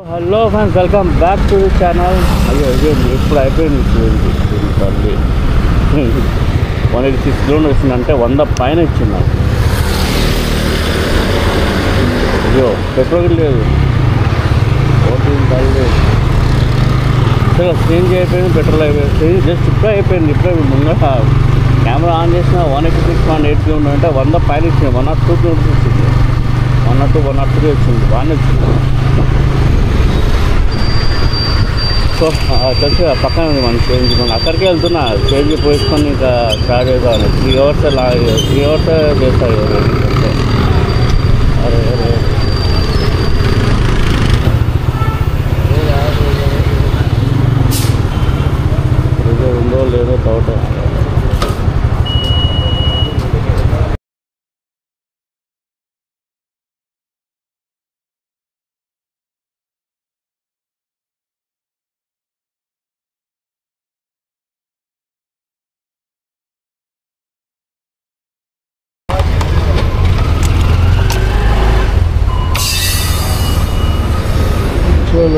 Hello friends, welcome back to the channel. అయ్యో ఇప్పుడు అయిపోయింది. 186 కిలోమీటర్స్ వచ్చిందంటే 100 పైన ఇచ్చింది నాకు. అయ్యో పెట్రోల్ లేదు, చేంజ్ అయిపోయింది, పెట్రోల్ అయిపోయింది. జస్ట్ ఇప్పుడే అయిపోయింది. ఇప్పుడే ముందు కెమెరా ఆన్ చేసిన 186.8 కిలోమీటర్ అంటే 100 పైన ఇచ్చింది. 102 కిలోమీటర్స్ వచ్చింది. 103 వచ్చింది, బాగానే వచ్చింది. సో తెలిసి పక్కన ఉంది మన చేంజ్. మనం అక్కడికి వెళ్తున్నా, చేంజ్ పోసుకొని ఇంకా స్టార్ట్ చేద్దామని. 3 అవర్స్ చేస్తాయి. అరే ఉందో లేదో డౌట్.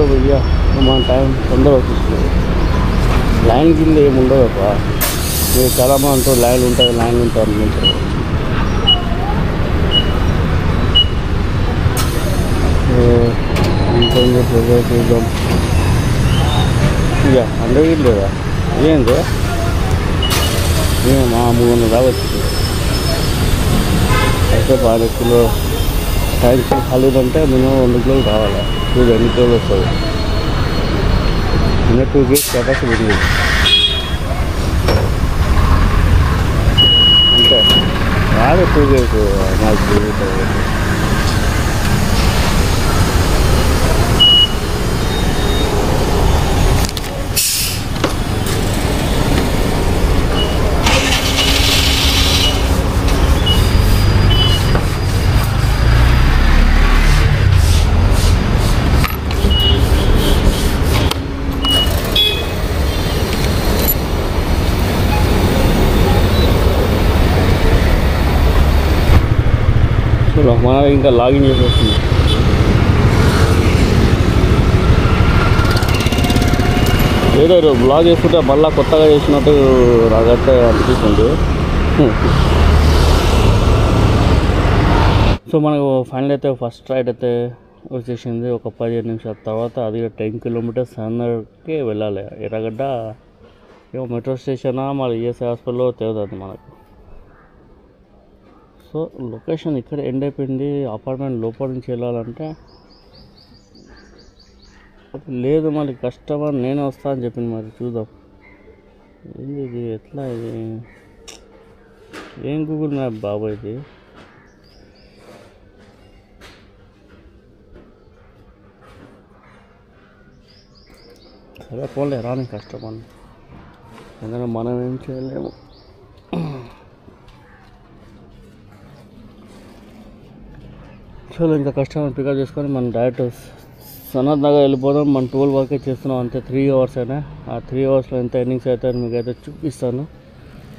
భయ్యా మన టైం తొందర వచ్చేస్తుంది. లైన్ కింద ఏమి ఉండదు అబ్బా. మీరు చాలామంది అంటారు లైన్లు ఉంటాయి అనుకుంటారు. చూద్దాం. ఇక 100 లేదా ఏంది మా 300 దాకా వచ్చింది. అయితే 12 కిలో ట్యాంక్ ఖాళీ అంటే మినిమం 2 కిలోలు కావాలి. 2 కిలోలు వస్తుంది. 2 కేజీ కెపాసిటీ ఉంది అంటే రాదు. 2 కేజీ నాకు మన ఇంకా లాగిన్ చేసేస్తుంది. ఏదో బ్లాగ్ చేసుకుంటే మళ్ళీ కొత్తగా చేసినట్టు నాకైతే అనిపిస్తుంది. సో మనకు ఫైనల్ అయితే ఫస్ట్ రైడ్ అయితే వచ్చేసింది. ఒక 15 నిమిషాల తర్వాత అది 10 కిలోమీటర్స్ 100కి వెళ్ళాలి. ఎర్రగడ్డ ఏమో మెట్రో స్టేషనా మరి ఈఎస్ఐ హాస్పిటల్లో తెలియదు మనకు. సో లొకేషన్ ఇక్కడ ఎండ్ అయిపోయింది. అపార్ట్మెంట్ లోపల నుంచి వెళ్ళాలంటే లేదు, మళ్ళీ కస్టమర్ నేనే వస్తా అని చెప్పింది. మరి చూద్దాం ఏంది ఇది, ఎట్లా ఇది, ఏం గూగుల్ మ్యాప్ బాబా ఇది. సరే పోలే రాని కస్టమర్, ఎందుకంటే మనం ఏం చేయలేము. సో ఇంకా కస్టమర్ పికప్ చేసుకొని మనం డైరెక్ట్ సనత్ నగర్ వెళ్ళిపోదాం. మనం 12 వరకే చేస్తున్నాం అంతే. 3 అవర్స్ అయినా ఆ 3 అవర్స్లో ఎంత ఎర్నింగ్స్ అవుతాయో మీకు అయితే చూపిస్తాను.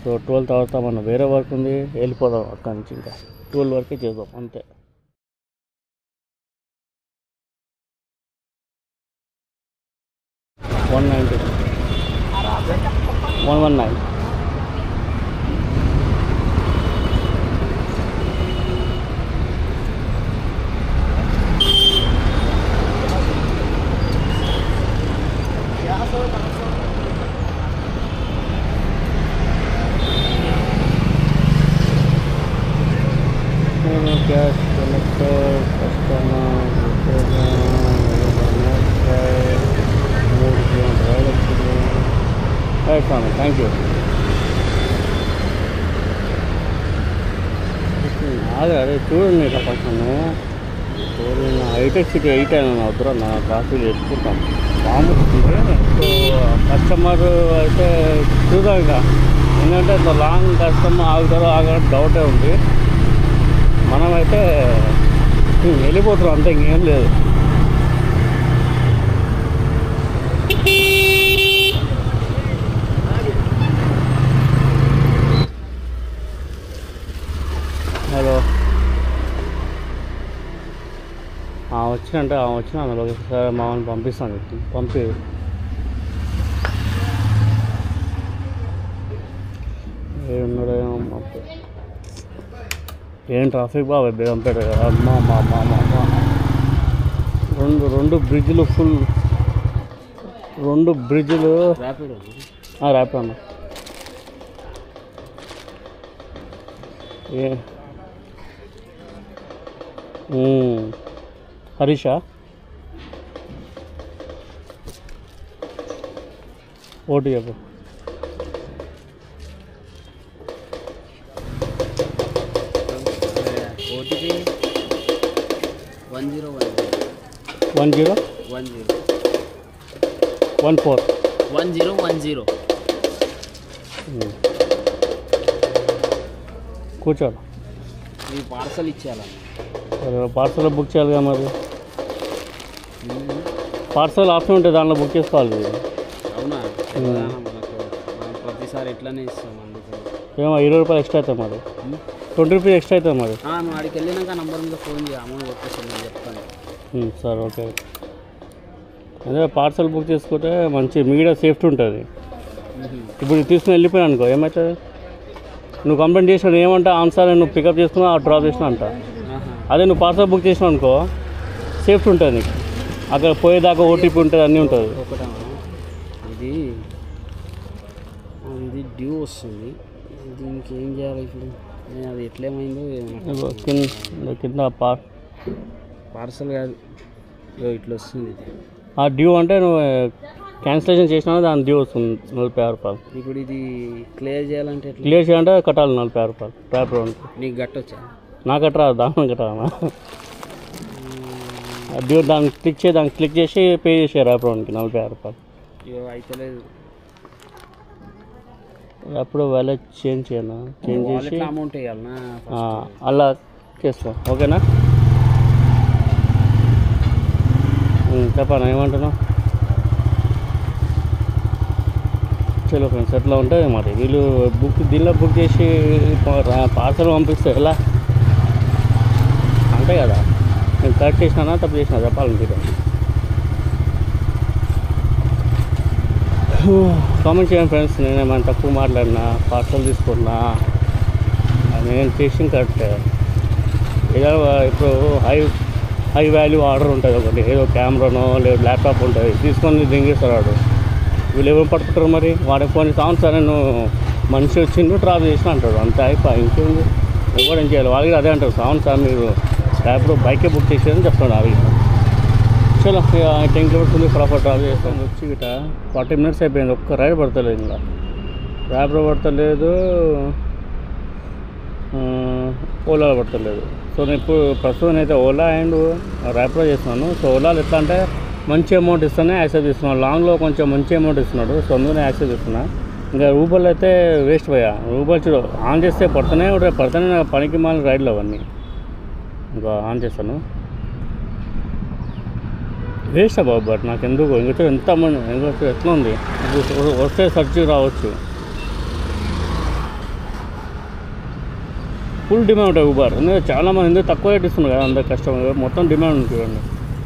సో 12 తర్వాత మనం వేరే వర్క్ ఉంది, వెళ్ళిపోదాం అక్కడి నుంచి. ఇంకా 12 వరకే చేద్దాం అంతే. $190 $119. Cash collector, customer, right, Swami, thank you. అదే చూడండి ఇట్లా పక్కన హైటెక్ సిటీ 8 అయినా వద్దురా నా ట్రాఫిక్ వేసుకుంటాం బాగుంటుంది. సో కస్టమర్ అయితే చూద్దాం ఇక, ఎందుకంటే ఇంత లాంగ్ కస్టమర్ ఆగుతారో ఆగడం డౌటే ఉంది. మనమైతే వెళ్ళిపోతున్నాం అంతే, ఇంకేం లేదు. హలో వచ్చినంటే వచ్చిన అందులో సరే మామూలు పంపిస్తాను పంపి ఏమున్నాడేమో ఏం ట్రాఫిక్ బాగా బేగంపేట అమ్మా మా మా మా రెండు బ్రిడ్జ్లు ఫుల్ 2 బ్రిడ్జ్లు ర్యాపిడ్ అన్న ఏ హరీషా ఓటు చెప్పు ఓటీపీ 1010 కూర్చోాలి ఈ పార్సల్ ఇచ్చేయాలన్న పార్సల్ బుక్ చేయాలి కదా మరి పార్సల్ ఆప్షన్ ఉంటే దాంట్లో బుక్ చేసుకోవాలి అవునా మనకు మనం ప్రతిసారి ఎట్లానే ఇస్తాం అందుకే ఏమో 20 రూపాయలు ఎక్స్ట్రా అవుతాయి మరి 20 రూపీస్ ఎక్స్ట్రా అవుతుంది మరి నువ్వు ఆడికి వెళ్ళినాక నంబర్ మీద ఫోన్ చేయి అమౌంట్ కొట్టేసి నేను చెప్తాను సార్ ఓకే అదే పార్సల్ బుక్ చేసుకుంటే మంచి మీడియా సేఫ్టీ ఉంటుంది ఇప్పుడు తీసుకుని వెళ్ళిపోయాను అనుకో ఏమవుతుంది నువ్వు కంప్లైంట్ చేసినా ఏమంటా ఆన్సర్ నువ్వు పికప్ చేసుకున్నా డ్రాప్ చేసినా అంట అదే నువ్వు పార్సల్ బుక్ చేసినావు అనుకో సేఫ్టీ ఉంటుంది నీకు అక్కడ పోయేదాకా ఓటీపీ ఉంటుంది అన్నీ ఉంటుంది ఇది డ్యూ వస్తుంది దీనికి ఏం చేయాలి ఇప్పుడు నేను అది ఎట్లేమైందో కింద పార్సల్ కాదు ఇట్లా వస్తుంది ఇది ఆ డ్యూ అంటే నువ్వు క్యాన్సిలేషన్ చేసినా దాని డ్యూ వస్తుంది 40 రూపాయలు ఇప్పుడు ఇది క్లియర్ చేయాలంటే క్లియర్ చేయాలంటే కట్టాలి 40 రూపాయలు ర్యాప్ నీకు గట్టొచ్చా నాకు కట్టరా దాని కట్టాలా డ్యూ దానికి క్లిక్ చేసి పే చేసే ర్యాప్ 40 రూపాయలు అయితే లేదు అప్పుడు వ్యాలెట్ చేంజ్ చేసి అమౌంట్ వేయాలనా అలా చేస్తాం ఓకేనా చెప్పాను ఏమంటున్నావు చలో ఫ్రెండ్స్ ఎట్లా ఉంటుంది మరి వీళ్ళు దీనిలో బుక్ చేసి పార్సల్ పంపిస్తే ఎలా అంతే కదా నేను కరెక్ట్ చేసినా తప్పు చేసినా చెప్పాలంటే కామెంట్ చేయండి ఫ్రెండ్స్ నేనేమైనా తక్కువ మాట్లాడినా పార్సల్ తీసుకున్నా నేను చేసిన కరెక్ట్ ఏదో ఇప్పుడు హై వాల్యూ ఆర్డర్ ఉంటుంది ఒకటి ఏదో కెమెరానో లేదు ల్యాప్టాప్ ఉంటుంది తీసుకొని దింగేస్తారు వాడు వీళ్ళు ఎవరు పట్టుకుంటారు మరి వాడికి కొన్ని సరే నువ్వు మనిషి వచ్చిండు డ్రాప్ చేసిన అంటాడు అంతే అయిపోయి ఇంకేంది ఎవరు ఏం చేయాలి వాళ్ళకి అదే అంటారు సార్ మీరు ల్యాప్టాప్ బైకే బుక్ చేసేదని చెప్తాడు అవి చలో 10 కిలోమీటర్స్ ఉంది ప్రాపర్ డ్రాప్ చేస్తాను వచ్చి గిట 40 మినిట్స్ అయిపోయింది ఒక్క రైడ్ పడతలేదు ఇంకా ర్యాపిడో పడతలేదు ఓలాలో పడతలేదు సో నేను ఇప్పుడు ప్రస్తుతం అయితే ఓలా అండ్ ర్యాపిడో చేస్తున్నాను సో ఓలాలో ఎట్లా అంటే మంచి అమౌంట్ ఇస్తేనే యాక్సెప్ట్ ఇస్తున్నాడు లాంగ్లో కొంచెం మంచి అమౌంట్ ఇస్తున్నాడు సో అందుకనే యాక్సెప్ట్ ఇస్తున్నా ఇంకా రూపాయలు అయితే వేస్ట్ పోయా రూపాయలు చూడు ఆన్ చేస్తే పడుతూనే పనికి మాలిన రైడ్లు అవన్నీ ఇంకా ఆన్ చేస్తాను వేస్ట్ బాబు బట్ నాకు ఎందుకు ఇంకొచ్చి ఎంతమంది ఇంకొచ్చి ఎట్లా ఉంది వస్తే సర్చ్ రావచ్చు ఫుల్ డిమాండ్ ఉంటుంది ఊబర్ ఎందుకంటే చాలామంది ఎందుకు తక్కువ రేట్ ఇస్తున్నారు కదా అందరు కస్టమర్ మొత్తం డిమాండ్ ఉంటుంది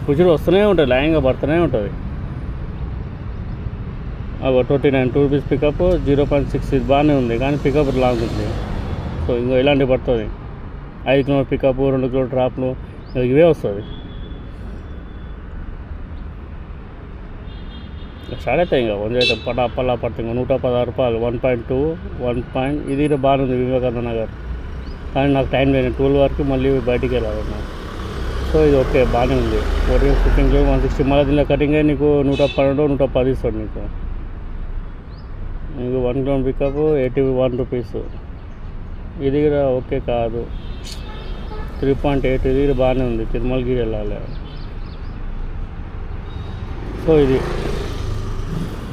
కూర్చొని వస్తూనే ఉంటుంది లైన్గా పడుతూనే ఉంటుంది 29 2 రూపీస్ పికప్ 0.6 ఇది బాగానే ఉంది కానీ పికప్ లాంగ్ ఉంది సో ఇంకా ఇలాంటివి పడుతుంది 5 కిలోమీటర్ పికప్ 2 కిలోమీటర్ డ్రాప్లు ఇవే వస్తుంది స్టార్ట్ అవుతాయి ఇంకా అయితే పల్లా పడుతుంది ఇంకా 116 రూపాయలు 1.2 ఇది బాగానే ఉంది వివేకానంద నగర్ కానీ నాకు టైం లేదు 12 వరకు మళ్ళీ బయటికి వెళ్ళాలి నాకు సో ఇది ఓకే బాగానే ఉంది 15 కిలో 160 మళ్ళీ దీనిలో కటింగ్ అయ్యి నీకు 112 110 ఇస్తాడు నీకు 1 కిలోమీటర్ పికప్ 81 రూపీస్ ఇది కూడా ఓకే కాదు 3.8 ఇది బాగానే ఉంది తిరుమలగిరి వెళ్ళాలి సో ఇది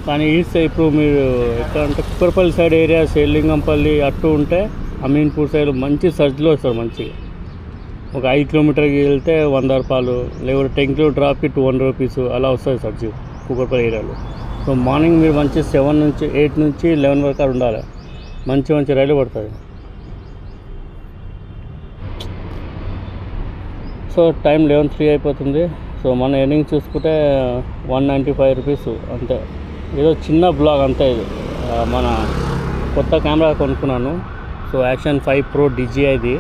కానీ ఇప్పుడు మీరు ఎక్కడంటే కుక్కరపల్లి సైడ్ ఏరియా శ్రీలింగంపల్లి అట్టు ఉంటే అమీన్పూర్ సైడ్ మంచి సర్చ్లో వస్తారు మంచిగా ఒక 5 కిలోమీటర్కి వెళ్తే 100 రూపాయలు లేకపోతే 10 కిలోమీటర్ డ్రాప్కి 200 రూపీస్ అలా వస్తుంది సర్చ్ కుక్కరపల్లి ఏరియాలో సో మార్నింగ్ మీరు మంచి 7 నుంచి 8 నుంచి 11 వరకు ఉండాలి మంచి రైలు పడుతుంది సో టైం 11:03 అయిపోతుంది. సో మన ఎర్నింగ్ చూసుకుంటే 195 రూపీస్ అంతే. ఏదో చిన్న బ్లాగ్ అంతే ఇది. మన కొత్త కెమెరా కొనుక్కున్నాను. So action 5 Pro DJIది.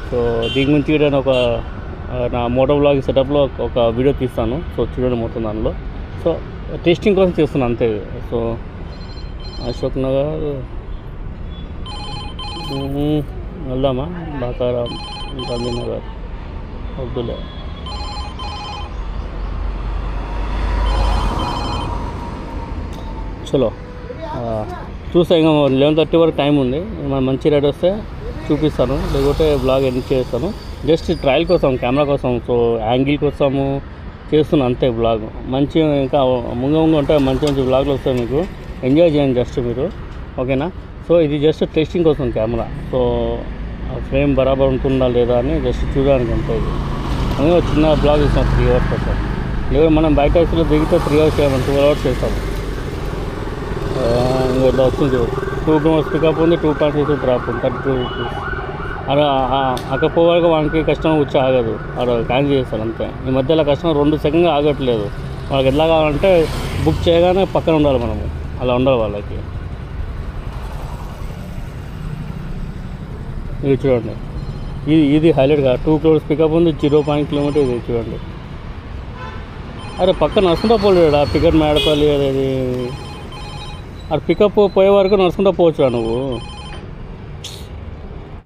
సో దీని గురించి నేను ఒక నా మోటో బ్లాగ్ సెటప్లో ఒక వీడియో తీస్తాను. సో చూడండి మొత్తం దానిలో. సో టెస్టింగ్ కోసం చేస్తున్నాను అంతే. సో అశోక్ నగర్ వెళ్దామా? బాకారాం, గాంధీనగర్, అబ్దుల్లా. చలో చూసా. ఇంకా 11:30 వరకు టైం ఉంది. మన మంచి రేట్ వస్తే చూపిస్తాను, లేకపోతే బ్లాగ్ ఎడిట్ చేస్తాను. జస్ట్ ట్రయల్ కోసం, కెమెరా కోసం, సో యాంగిల్ కోసము చేస్తున్నాను అంతే బ్లాగ్. మంచి ఇంకా ముంగ ఉంటాయి, మంచి మంచి బ్లాగ్లు వస్తాయి, మీకు ఎంజాయ్ చేయండి జస్ట్ మీరు, ఓకేనా? సో ఇది జస్ట్ టెస్టింగ్ కోసం కెమెరా. సో ఫ్రేమ్ బరాబర్ ఉంటుందా లేదా అని జస్ట్ చూడడానికి అంతే. ఇది అందుకే ఒక చిన్న బ్లాగ్ ఇస్తాం 3 hours కోసం. లేదా మనం బయట ఐసీలో దిగితే 3 hours చేయమని 12 hours చేస్తాము. ఇంకా ఇట్లా వస్తుంది. 2 kilometers పికప్ ఉంది, 2.6 డ్రాప్ ఉంది, 32 రూపీస్. అలా అక్కపోవాలి వానికి కస్టమర్ వచ్చి ఆగదు, అలా క్యాన్సిల్ చేస్తారు అంతే. ఈ మధ్యలో కస్టమర్ 2 సెకండ్గా ఆగట్లేదు. వాళ్ళకి ఎట్లా కావాలంటే బుక్ చేయగానే పక్కన ఉండాలి మనము, అలా ఉండాలి వాళ్ళకి. ఇది చూడండి, ఇది హైలైట్గా 2 kilometers పికప్ ఉంది, 0.1 kilometer. ఇది చూడండి. అరే పక్కన నడుచుకుంటా పోలేడు ఆ పికప్ మేడపల్లి. అది పికప్ పోయే వరకు నడుచుకుంటా పోవచ్చురా నువ్వు.